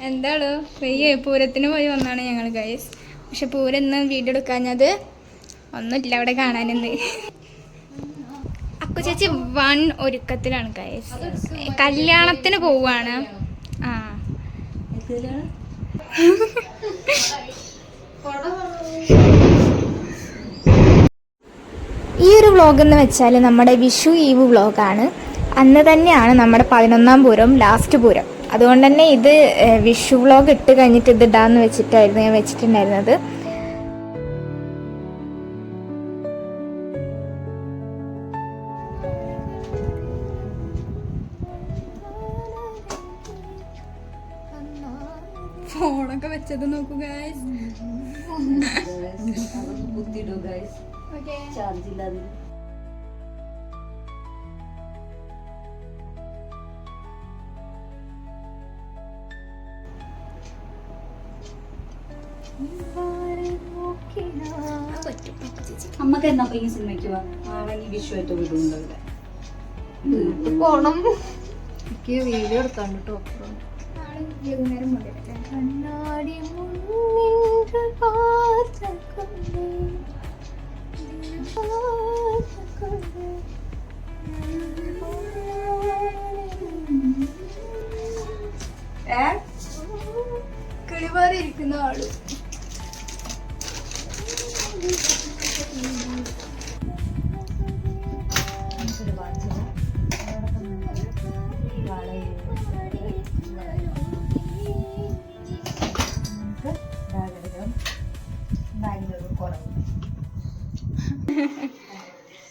എന്താണ് വെയ്യേ പൂരത്തിന് പോയി വന്നാണ് ഞങ്ങൾ ഗൈസ്. പക്ഷെ പൂരം ഇന്ന് വീഡിയോ എടുക്കാഞ്ഞത് ഒന്നുമില്ല അവിടെ കാണാനെന്ന്. അക്കു ചേച്ചി വൺ ഒരുക്കത്തിലാണ് ഗൈസ്. കല്യാണത്തിന് പോവാണ്. ആ ഈ ഒരു വ്ളോഗ് എന്ന് വെച്ചാൽ നമ്മുടെ വിഷു ഈവ് വ്ളോഗാണ്. അന്ന് തന്നെയാണ് നമ്മുടെ 11-ാം പൂരം, ലാസ്റ്റ് പൂരം. അതുകൊണ്ട് തന്നെ ഇത് വിഷു വ്ളോഗ് ഇട്ട് കഴിഞ്ഞിട്ട് ഇത് ഇടാന്ന് വെച്ചിട്ടായിരുന്നു ഞാൻ വെച്ചിട്ടുണ്ടായിരുന്നത്. ഫോണൊക്കെ വെച്ചത് നോക്കൂ ഗൈസ്. അമ്മക്ക് എന്നാ ഈ സിനിമയ്ക്ക് ഈ വിഷുവായിട്ട് വിടുന്നുണ്ട്. പോണം. എനിക്ക് വീഡിയോ എടുക്കാണ്ട് കേട്ടോ. കണ്ണാടി മുന്നിൽ പാർത്തുകൊണ്ട് കിളിമാറിയിരിക്കുന്ന ആള്.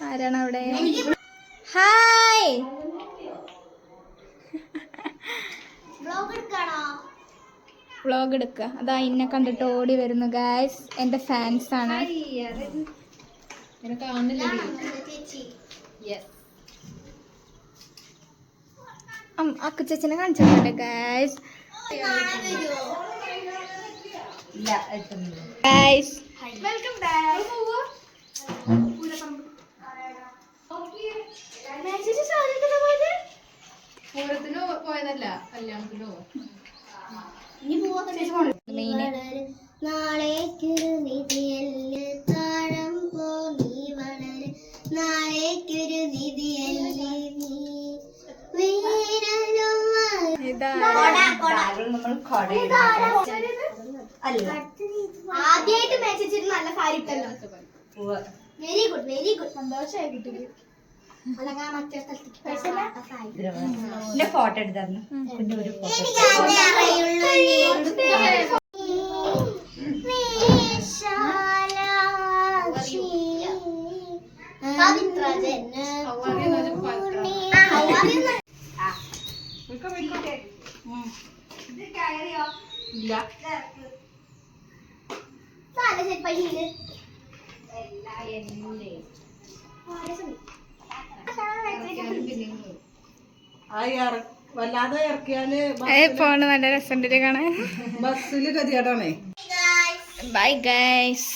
ആരാണ് അവിടെ? ഹായ്, വ്ളോഗ് എടുക്കുക. അതാ ഇന്നെ കണ്ടിട്ട് ഓടി വരുന്നു ഗായ്സ്. എൻ്റെ ഫാൻസ് ആണ്. അക്കു ചേച്ചിനെ കാണിച്ചിട്ടുണ്ട് ഗായ്സ്. Guys welcome back. പൂരത്തിനോ പോയതല്ല, കല്യാണത്തിനോ. നാളേക്കൊരു നിധിയല്ല താഴം പോ നീ വളര്, നാളേക്കൊരു നിധിയല്ലേ നീ ആദ്യമായിട്ട് മേച്ചിട്ട് നല്ല സാരി ഇട്ടല്ലോ. Very good, very good. സന്തോഷമായി കുട്ടിക്ക്. ഫോട്ടോ എടുത്തായിരുന്നു. വല്ലാതെ ഇറക്കിയാല് പോണ നല്ല രസമുണ്ട് കാണാൻ. ബസ്സില് ഗതികേടാണേ. Bye guys.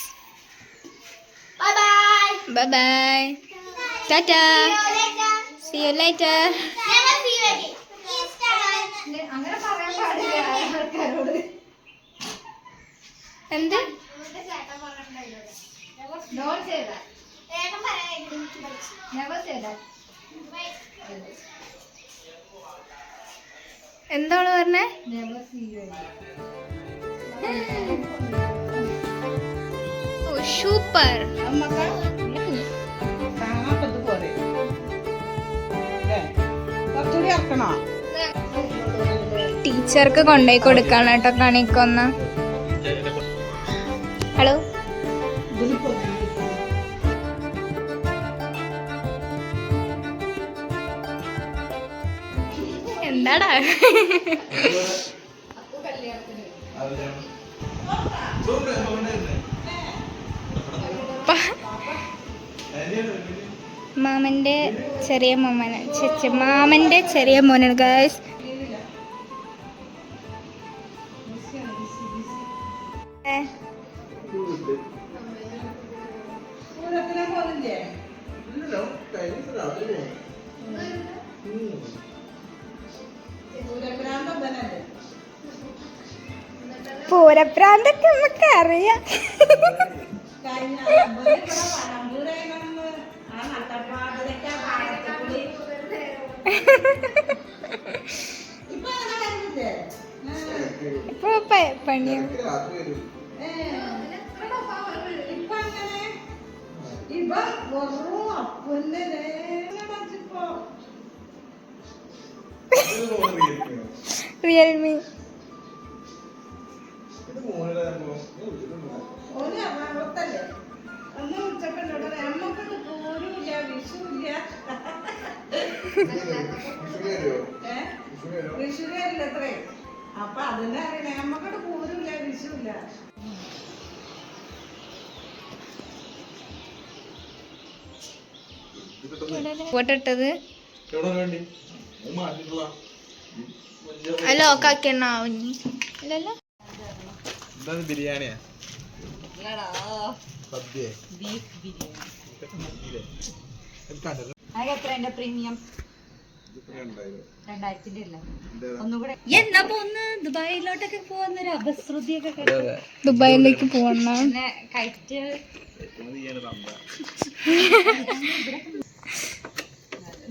Bye bye. Bye bye. Tata. See you later. Never see you again. അങ്ങനെ പറയാൻ പാടില്ല ആൾക്കാരോട്. എന്ത്? Don't say that. Never say that. എന്താണ് പറഞ്ഞേ? Never see you again. ഓ സൂപ്പർ. അമ്മക്ക് കാണാപ്പത് പോലെ കുറച്ചുകൂടി ഇറക്കണോ? ടീച്ചർക്ക് കൊണ്ടുപോയി കൊടുക്കണം കേട്ടോ കണിക്കൊന്ന്. ഹലോ. എന്താടാ മാമന്റെ ചെറിയ മോമന മാമന്റെ ചെറിയ മോനാണ് ഗൈസ്. പൂരപ്രാന്തൊക്കെ നമുക്ക് അറിയാം. ഇപ്പൊ പണിയാണ്. റിയൽമി അപ്പൊ അതിനെ അറിയണേ നമ്മക്കോട് പോരുമില്ല വിഷുല്ല. ഫോട്ടോ ഇട്ടത് അല്ല ഓക്കാക്കണ ഇല്ലല്ലോ. ബിരിയാണിയാ എത്ര പ്രീമിയം 2000 അല്ല ഒന്നുകൂടെ എന്നാ പോന്ന് ദുബായിലോട്ടൊക്കെ പോകുന്നൊരു അപശ്രുതിയൊക്കെ ദുബായിലേക്ക് പോകണം. പിന്നെ കയറ്റ്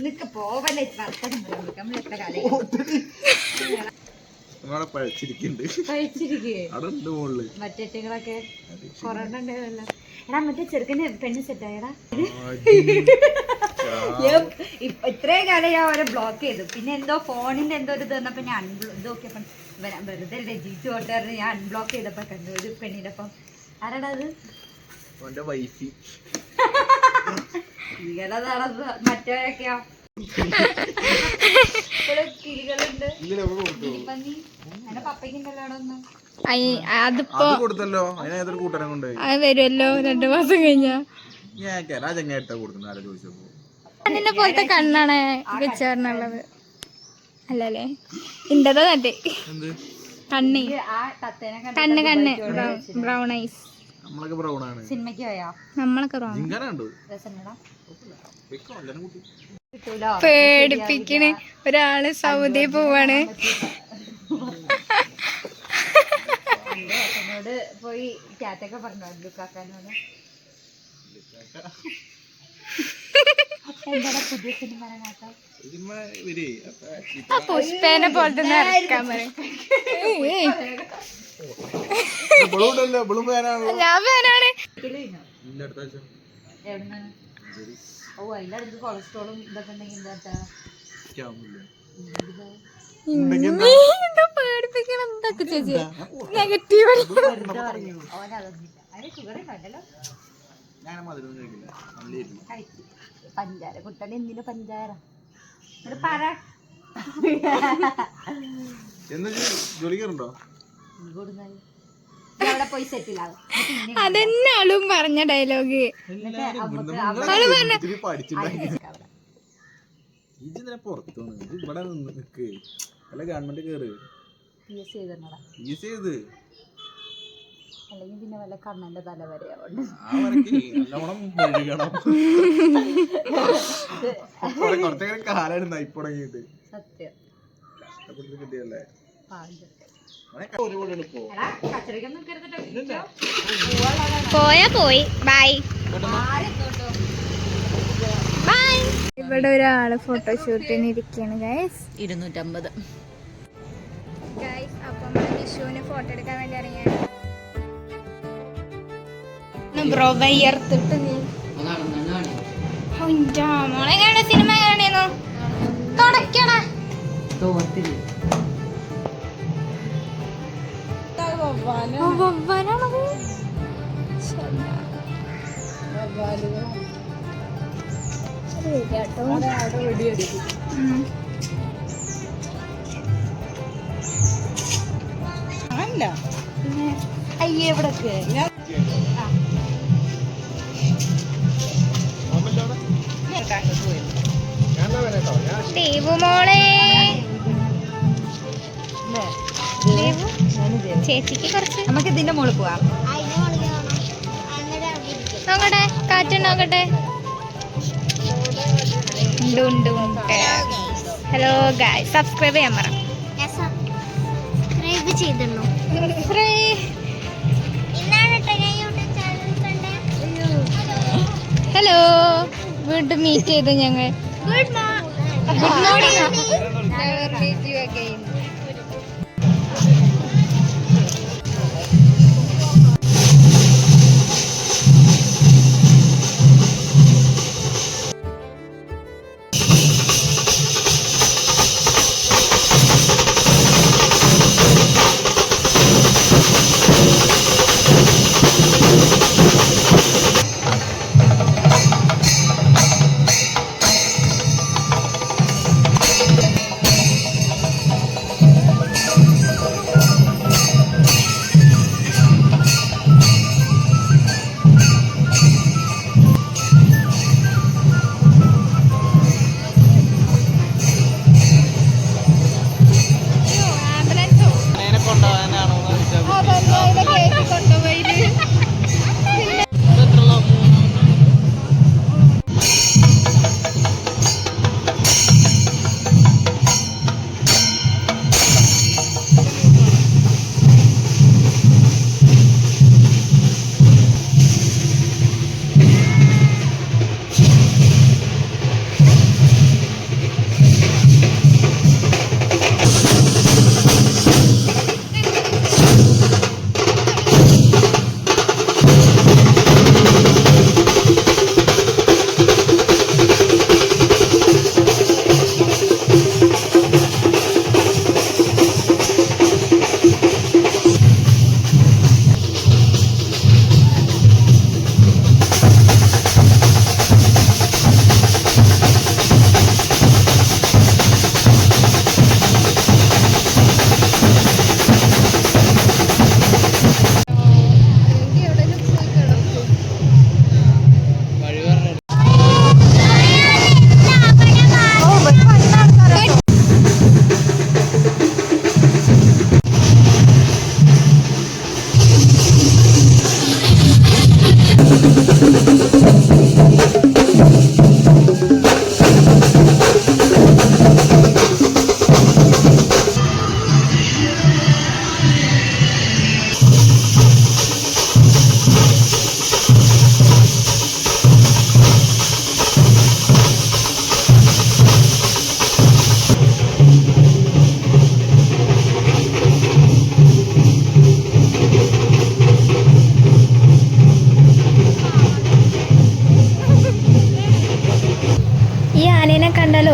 നിക്ക് പോവല്ലേ നമ്മളെത്ര കാലം കഴിച്ചിരിക്കേ മറ്റേറ്റങ്ങളൊക്കെ കൊറോണ ഉണ്ടായതല്ല. എടാ മറ്റേ ചെറുക്കന് പെണ്ണ് സെറ്റായടാ. ഇത്രയും കാലം ഞാൻ അവരെ ബ്ലോക്ക് ചെയ്തു. പിന്നെ എന്തോ ഫോണിന്റെ എന്തോ ഒരു ഇത് വന്നപ്പോ ഞാൻ ഇതൊക്കെ വെറുതെ ജീറ്റ് ഓട്ടുകാരന് ഞാൻ അൺബ്ലോക്ക് ചെയ്തപ്പോ കണ്ടു ഒരു പെണ്ണിന്റെ ഒപ്പം. ആരാടാ അത്? മറ്റവരൊക്കെയോ കിളികളുണ്ട് കിളിപ്പന്നി എന്റെ പപ്പയ്ക്കുണ്ടല്ലോ അവിടെ ഒന്ന്. അതിപ്പോ കൊടുത്തല്ലോ അതിനേതൊരു കൂട്ടരം കൊണ്ട് അത് വരുമല്ലോ 2 മാസം കഴിഞ്ഞാ. അതിനെ പോലത്തെ കണ്ണാണ് വെച്ചാറുള്ളത് അല്ലല്ലേ? ഇന്റതാ തട്ടെ കണ്ണി കണ്ണ് കണ്ണ് ബ്രൗൺ ഐസ്. സിനിമയ്ക്ക് പോയാ നമ്മളൊക്കെ ബ്രൗൺ. രസമുണ്ടോ? പേടിപ്പിക്കണ്. ഒരാള് സൗദി പോവാണ്. എന്നോട് പോയി ക്യാറ്റൊക്കെ പറഞ്ഞു ലുക്കാക്കാനോട്. എന്താ പുതിയ സിനിമ ഇറങ്ങാത്ത? പുഷ്പേനെ പോലത്തെ ഇറക്കാൻ പറയും. ഞാൻ പേനാണ്. എവിടുന്നാണ്? ഓ അതിന്റെ അടുത്ത് കൊളസ്ട്രോളും ഇതൊക്കെ ഉണ്ടെങ്കിൽ എന്താ പേടിപ്പിക്കണം. എന്തൊക്കെ ചേച്ചി നെഗറ്റീവ് ഓനതൊന്നുമില്ല. അതിന് ഷുഗർ ഉണ്ടല്ലോ. കഴിച്ചു പഞ്ചാര കുട്ടൻ എന്തിനു പഞ്ചാര പറ അവിടെ പോയി സെറ്റിലാകും. അതെന്നെ ആളും പറഞ്ഞ ഡയലോഗ്. ഗവൺമെന്റ് കേറ് അല്ലെങ്കിൽ പിന്നെ വല്ല കണ്ണന്റെ തല വരെയാവുണ്ട്. സത്യം പോയാ പോയി. Bye bye. ഇവിടെ ഒരാള് ഫോട്ടോഷൂട്ടിന് ഇരിക്കാണ് ഗൈസ്. 250 ഗൈസ്. അപ്പം വിഷുവിന് ഫോട്ടോ എടുക്കാൻ വേണ്ടി ഇറങ്ങിയാണ്. ബ്രോ വയ്യർത്തിട്ട് നീ മോളെ കാണ സിനിമ കാണുന്നു തുടക്കണ അയ്യേ ഇവിടൊക്കെ ദേവു മോളെ ചേച്ചിക്ക് കുറച്ച് നമുക്ക് ഇതിന്റെ മുകളിൽ പോവാം. നോക്കട്ടെ കാറ്റ് നോക്കട്ടെ. ഹലോ ഗായ്സ് സബ്സ്ക്രൈബ് ചെയ്യാൻ പറ. സബ്സ്ക്രൈബ് ചെയ്തിരുന്നു. ഹലോ, വീണ്ടും മീറ്റ് ചെയ്തു ഞങ്ങൾ. Good morning.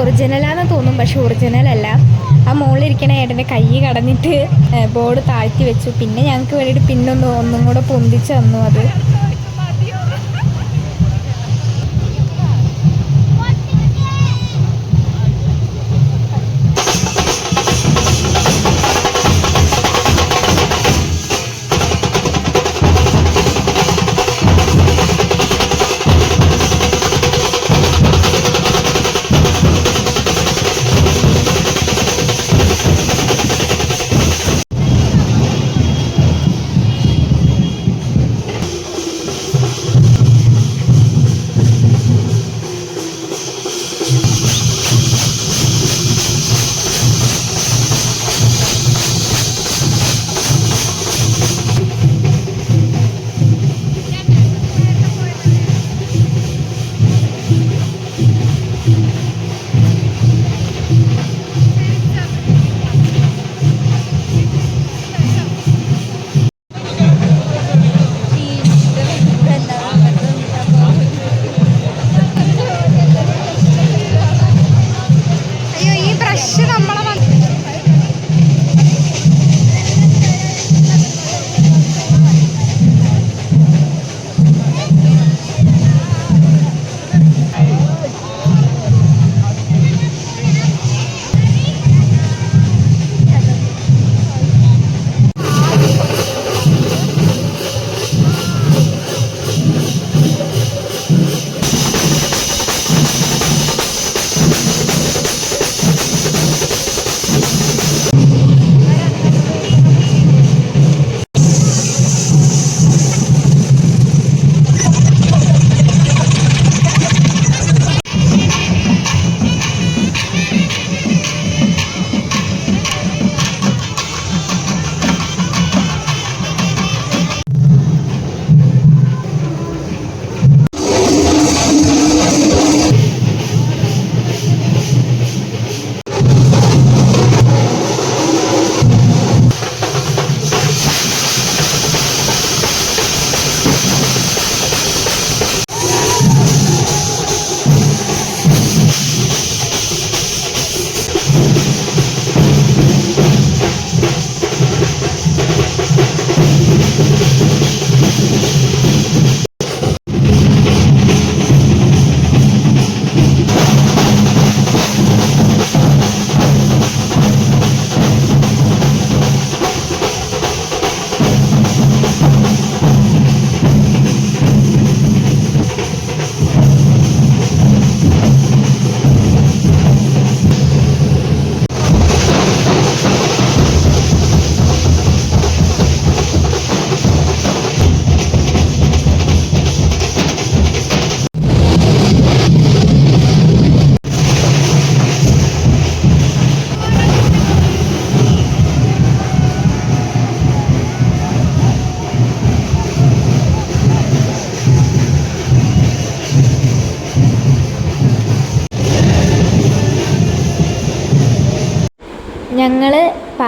ഒറിജിനലാന്ന് തോന്നും, പക്ഷെ ഒറിജിനൽ അല്ല. ആ മുകളിലിരിക്കണ ഏട്ടൻ്റെ കൈ കടഞ്ഞിട്ട് ബോർഡ് താഴ്ത്തി വെച്ചു. പിന്നെ ഞങ്ങൾക്ക് വേണ്ടിയിട്ട് ഒന്നും കൂടെ പൊന്തിച്ച് തന്നു അത്.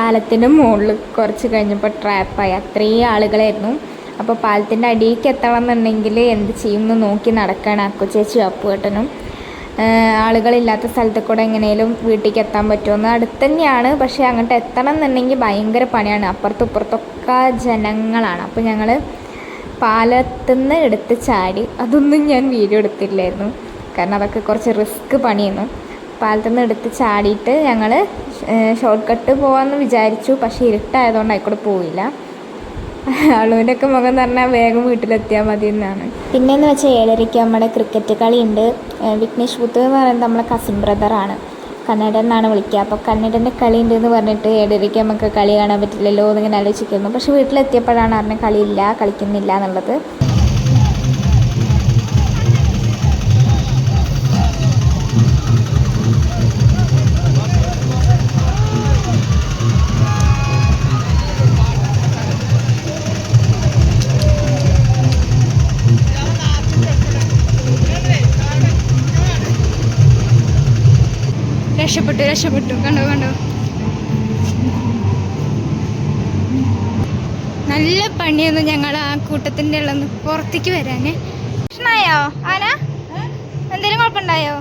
പാലത്തിൻ്റെ മുകളിൽ കുറച്ച് കഴിഞ്ഞപ്പോൾ ട്രാപ്പായി. അത്രയും ആളുകളായിരുന്നു. അപ്പോൾ പാലത്തിൻ്റെ അടിയിലേക്ക് എത്തണം എന്നുണ്ടെങ്കിൽ എന്ത് ചെയ്യുമെന്ന് നോക്കി നടക്കുകയാണ് അക്കുചേച്ചി അപ്പുവേട്ടനും. ആളുകളില്ലാത്ത സ്ഥലത്ത് കൂടെ എങ്ങനെയും വീട്ടിലേക്ക് എത്താൻ പറ്റുമെന്ന്. അടുത്ത് തന്നെയാണ്, പക്ഷേ അങ്ങോട്ട് എത്തണം എന്നുണ്ടെങ്കിൽ ഭയങ്കര പണിയാണ്. അപ്പുറത്തും ഇപ്പുറത്തൊക്കെ ജനങ്ങളാണ്. അപ്പോൾ ഞങ്ങൾ പാലത്തുനിന്ന് എടുത്ത് ചാടി. അതൊന്നും ഞാൻ വീഡിയോ എടുത്തില്ലായിരുന്നു, കാരണം അതൊക്കെ കുറച്ച് റിസ്ക് പണിയായിരുന്നു. പാലത്തുനിന്ന് എടുത്ത് ചാടിയിട്ട് ഞങ്ങൾ ഷോർട്ട് കട്ട് പോകാമെന്ന് വിചാരിച്ചു, പക്ഷേ ഇരുട്ടായതുകൊണ്ട് ആയിക്കൂടെ പോയില്ല. ആളുവിൻ്റെ ഒക്കെ മുഖം എന്ന് പറഞ്ഞാൽ വേഗം വീട്ടിലെത്തിയാൽ മതി എന്നാണ്. പിന്നെയെന്ന് വെച്ചാൽ 7:30 നമ്മുടെ ക്രിക്കറ്റ് കളിയുണ്ട്. വിഘ്നേഷ് പുത്ത് എന്ന് പറയുന്നത് നമ്മളെ കസിൻ ബ്രദറാണ്, കന്നഡ എന്നാണ് വിളിക്കുക. അപ്പോൾ കന്നഡൻ്റെ കളി ഉണ്ട് എന്ന് പറഞ്ഞിട്ട് 7:30 നമുക്ക് കളി കാണാൻ പറ്റില്ലല്ലോ എന്നിങ്ങനെ ആലോചിക്കുന്നു. പക്ഷേ വീട്ടിലെത്തിയപ്പോഴാണ് പറഞ്ഞത് കളിയില്ല, കളിക്കുന്നില്ല എന്നുള്ളത്. രക്ഷപ്പെട്ടു കണ്ടോ. നല്ല പണിയൊന്നും ഞങ്ങൾ ആ കൂട്ടത്തിൻ്റെ ഉള്ളൊന്ന് പുറത്തേക്ക് വരാനേ. പ്രശ്നമായോ ആന? എന്തെങ്കിലും കുഴപ്പമുണ്ടായോ?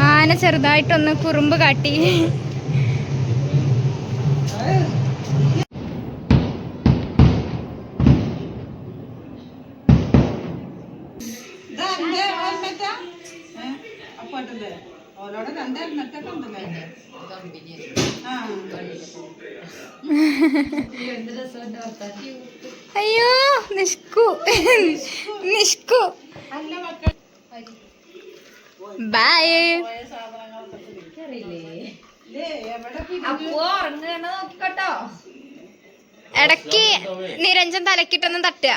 ആന ചെറുതായിട്ടൊന്ന് കുറുമ്പ് കാട്ടി. ഓരോടെ 2 ഹെൽമെറ്റൊക്കെ ഉണ്ടല്ലേ. അയ്യോ നിഷ്കു ബൈ. ഇടയ്ക്ക് നിരഞ്ജൻ തലക്കിട്ടൊന്നും തട്ടുക.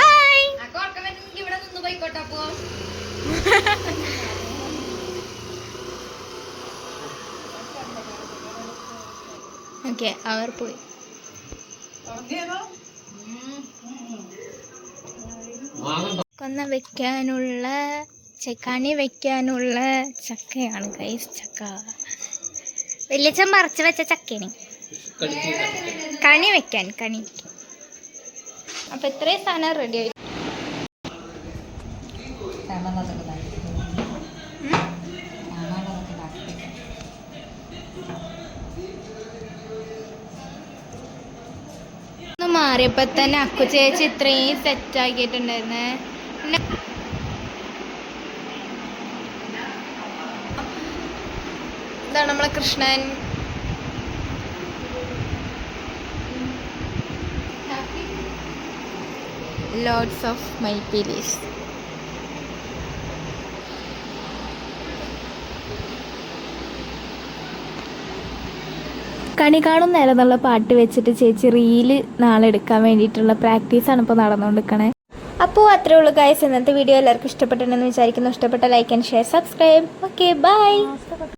ബൈ. ഇവിടെ നിന്ന് പോയിക്കോട്ടെ. അപ്പോ ഓക്കെ, അവർ പോയി. കൊന്ന വെക്കാനുള്ള കണി വെക്കാനുള്ള ചക്കയാണ് ഗൈസ്. ചക്ക വലിയച്ഛൻ മറച്ച് വെച്ച ചക്കയാണ്. കണി വെക്കാൻ. അപ്പൊ ഇത്രയും സാധനം റെഡി ആയി. മാറിയപ്പോ തന്നെ അക്കു ചേച്ചി ഇത്രയും സെറ്റ് ആക്കിയിട്ടുണ്ടായിരുന്നേ. ഇതാണ് നമ്മളെ കൃഷ്ണൻ. Loads of മൈപ്പിലീസ്. കണി കാണും നേരം എന്നുള്ള പാട്ട് വെച്ചിട്ട് ചേച്ചി റീല് നാളെ എടുക്കാൻ വേണ്ടിയിട്ടുള്ള പ്രാക്ടീസാണ് ഇപ്പോൾ നടന്നുകൊണ്ടിരിക്കണേ. അപ്പോൾ അത്രേ ഉള്ളൂ ഗൈസ്. ഇന്നത്തെ വീഡിയോ എല്ലാവർക്കും ഇഷ്ടപ്പെട്ടെന്ന് വിചാരിക്കുന്നു. ഇഷ്ടപ്പെട്ട like and share, subscribe. Okay, by.